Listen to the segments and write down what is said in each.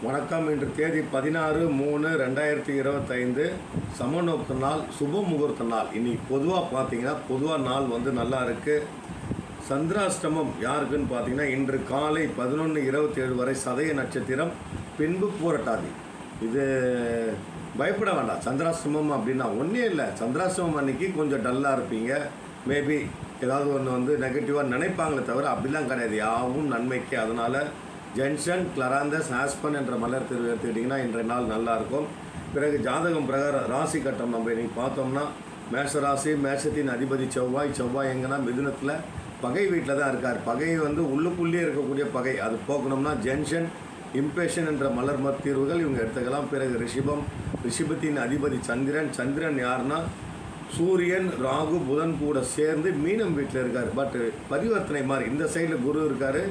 வணக்கம். இன்று தேதி 16/3/2025 சமநோக்கு நாள், சுப முகூர்த்த நாள். இன்றைக்கி பொதுவாக நாள் வந்து நல்லா இருக்குது. சந்திராஷ்டமம் யாருக்குன்னு பார்த்தீங்கன்னா இன்று காலை 11:27 வரை சதய நட்சத்திரம், பின்பு பூரட்டாதி. இது பயப்பட வேண்டாம். சந்திராஷ்டமம் அப்படின்னா ஒன்றே இல்லை. சந்திராஷ்டமம் அன்றைக்கி கொஞ்சம் டல்லாக இருப்பீங்க. மேபி ஏதாவது ஒன்று வந்து நெகட்டிவாக நினைப்பாங்களே தவிர அப்படிலாம் கிடையாது. யாவும் நன்மைக்கு. அதனால் ஜென்ஷன், கிளராந்தஸ், ஆஸ்பன் என்ற மலர் தேர்வு எடுத்துக்கிட்டிங்கன்னா இன்றைய நாள் நல்லாயிருக்கும். பிறகு ஜாதகம் பிரகாரம் ராசி கட்டம் நம்ம இன்றைக்கி பார்த்தோம்னா மேஷ ராசி, மேஷத்தின் அதிபதி செவ்வாய் எங்கன்னா மிதுனத்தில் பகை வீட்டில் தான் இருக்கார். பகை வந்து உள்ளுக்குள்ளேயே இருக்கக்கூடிய பகை, அது போக்கணும்னா ஜென்ஷன், இம்பேஷன் என்ற மலர் தீர்வுகள் இவங்க எடுத்துக்கலாம். பிறகு ரிஷபத்தின் அதிபதி சந்திரன் யாருன்னா சூரியன், ராகு, புதன் கூட சேர்ந்து மீனம் வீட்டில் இருக்கார். பட் பரிவர்த்தனை மாதிரி இந்த சைடில் குரு இருக்கார்,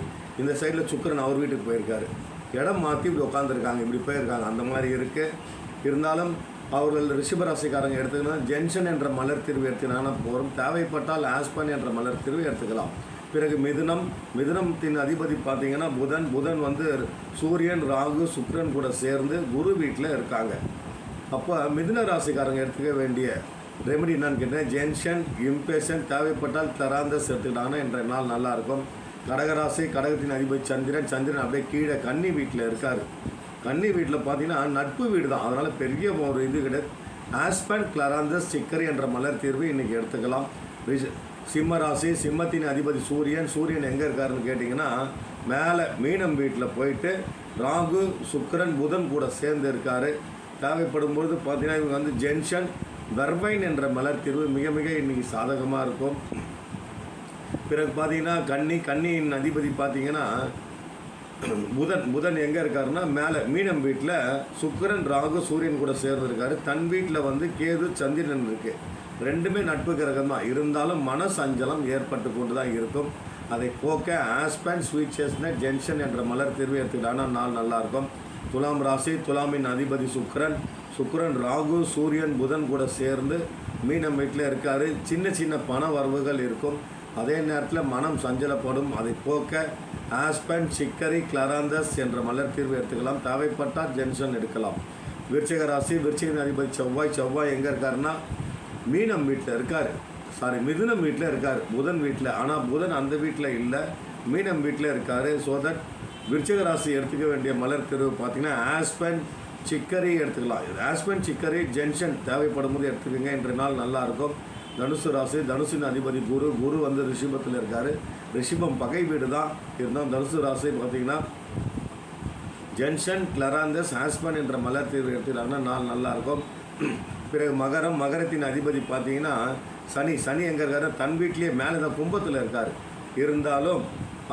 இந்த சைடில் சுக்கிரன் அவர் வீட்டுக்கு போயிருக்காரு. இடம் மாற்றி இப்படி உட்காந்துருக்காங்க, இப்படி போயிருக்காங்க. அந்த மாதிரி இருக்குது. இருந்தாலும் அவர்கள் ரிஷபராசிக்காரங்க எடுத்துக்கணும். ஜென்ஷன் என்ற மலர் தீர்வு எடுத்துக்கினாங்கன்னா போகிறோம். தேவைப்பட்டால் ஆஸ்பன் என்ற மலர் தீர்வு எடுத்துக்கலாம். பிறகு மிதுனத்தின் அதிபதி பார்த்திங்கன்னா புதன் வந்து சூரியன், ராகு, சுக்கிரன் கூட சேர்ந்து குரு வீட்டில் இருக்காங்க. அப்போ மிதுன ராசிக்காரங்க எடுத்துக்க வேண்டிய ரெமெடி என்னன்னு கேட்டேன். ஜென்ஷன், இம்பேஷன், தேவைப்பட்டால் கிளராந்தஸ் எடுத்துக்கிட்டாங்கன்னா இன்றைய நாள் நல்லாயிருக்கும். கடகராசி, கடகத்தின் அதிபதி சந்திரன் அப்படியே கீழே கன்னி வீட்டில் இருக்கார். கன்னி வீட்டில் பார்த்தீங்கன்னா நட்பு வீடு தான், அதனால் பெரிய ஒரு இது கிடையாது. ஆஸ்பன், கிளராந்தஸ், சிக்கரி என்ற மலர் தீர்வு இன்றைக்கி எடுத்துக்கலாம். சிம்ம ராசி, சிம்மத்தின் அதிபதி சூரியன் எங்கே இருக்காருன்னு கேட்டிங்கன்னா மேலே மீனம் வீட்டில் போயிட்டு ராகு, சுக்கிரன், புதன் கூட சேர்ந்து இருக்கார். தேவைப்படும் பொழுது பார்த்தீங்கன்னா இவங்க வந்து ஜென்ஷன், வெர்வைன் என்ற மலர் தீர்வு மிக மிக இன்றைக்கி சாதகமாக இருக்கும். பிறகு பார்த்தீங்கன்னா கன்னியின் அதிபதி பார்த்தீங்கன்னா புதன் எங்கே இருக்காருன்னா மேலே மீனம் வீட்டில் சுக்கிரன், ராகு, சூரியன் கூட சேர்ந்துருக்காரு. தன் வீட்டில் வந்து கேது, சந்திரன் இருக்குது. ரெண்டுமே நட்பு கிரகம் தான். இருந்தாலும் மன சஞ்சலம் ஏற்பட்டு கொண்டு தான் இருக்கும். அதை போக்க ஆஸ்பன், ஸ்வீட் செஸ்னட், ஜென்ஷன் என்ற மலர் தீர்வு எடுத்துக்கிட்டாங்கன்னா நாள் நல்லாயிருக்கும். துலாம் ராசி, துலாமின் அதிபதி சுக்கிரன், ராகு, சூரியன், புதன் கூட சேர்ந்து மீனம் வீட்டில் இருக்கார். சின்ன பண வரவுகள் இருக்கும். அதே நேரத்தில் மனம் சஞ்சலப்படும். அதை போக்க ஆஸ்பன், சிக்கரி, கிளராந்தஸ் என்ற மலர் தீர்வு எடுத்துக்கலாம். தேவைப்பட்டால் ஜென்ஷன் எடுக்கலாம். விருச்சிக ராசி, விருச்சிகின் அதிபதி செவ்வாய் எங்கே இருக்காருன்னா மீனம் வீட்டில் இருக்கார். மிதுனம் வீட்டில் இருக்கார், புதன் வீட்டில். ஆனால் புதன் அந்த வீட்டில் இல்லை, மீனம் வீட்டில் இருக்கார். ஸோ தட் விருச்சிக ராசி எடுத்துக்க வேண்டிய மலர் தீர்வு பார்த்திங்கன்னா ஆஸ்பன், சிக்கரி எடுத்துக்கலாம். ஆஸ்பன், சிக்கரி, ஜென்ஷன் தேவைப்படும் போது எடுத்துக்கோங்க. இன்றைய நாள் நல்லாயிருக்கும். தனுசு ராசி, தனுசின் அதிபதி குரு வந்து ரிஷபத்தில் இருக்கார். ரிஷபம் பகை வீடு தான். இருந்தாலும் தனுசு ராசி பார்த்திங்கன்னா ஜென்ஷன், கிளராந்தஸ், ஆஸ்பன் என்ற மலர் தீர்வு எடுத்துக்கிட்டாங்கன்னா நாள் நல்லாயிருக்கும். பிறகு மகரத்தின் அதிபதி பார்த்திங்கன்னா சனி எங்கே இருக்காரு? தன் வீட்லேயே மேலே தான் கும்பத்தில் இருக்கார். இருந்தாலும்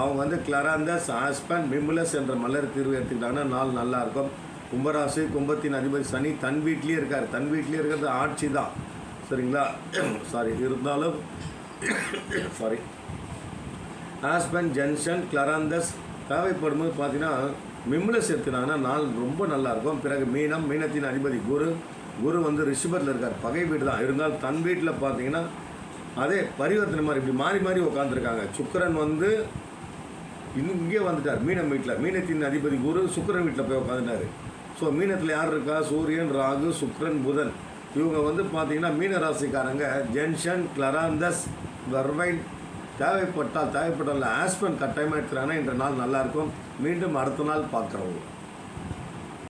அவங்க வந்து கிளராந்தஸ், ஆஸ்பன், மிமுலஸ் என்ற மலர் தீர்வு எடுத்துக்கிட்டாங்கன்னா நாள் நல்லாயிருக்கும். கும்பராசி, கும்பத்தின் அதிபதி சனி தன் வீட்லேயே இருக்கார். தன் வீட்லேயே இருக்கிறது ஆட்சி தான், சரிங்களா? இருந்தாலும் ஆஸ்பன், ஜென்ஷன், கிளராந்தஸ் தேவைப்படும் போது பார்த்தீங்கன்னா மிமுலஸ் எடுத்துனாங்கன்னா நாள் ரொம்ப நல்லாயிருக்கும். பிறகு மீனத்தின் அதிபதி குரு வந்து ரிஷபத்தில் இருக்கார். பகை வீடு தான். இருந்தாலும் தன் வீட்டில் பார்த்தீங்கன்னா அதே பரிவர்த்தனை மாதிரி இப்படி மாறி உட்காந்துருக்காங்க. சுக்கிரன் வந்து இங்கே வந்துட்டார் மீனம் வீட்டில். மீனத்தின் அதிபதி குரு சுக்கிரன் வீட்டில் போய் உட்காந்துட்டார். ஸோ மீனத்தில் யார் இருக்கா? சூரியன், ராகு, சுக்கிரன், புதன். இவங்க வந்து பார்த்தீங்கன்னா மீனராசிக்காரங்க ஜென்ஷன், கிளராந்தஸ், வெர்வைன் தேவைப்பட்டால் ஆஸ்பன் கட்டாயமாக எடுத்துகிறாங்கன்னா இன்ற நாள் நல்லாயிருக்கும். மீண்டும் அடுத்த நாள் பார்க்குறவங்க.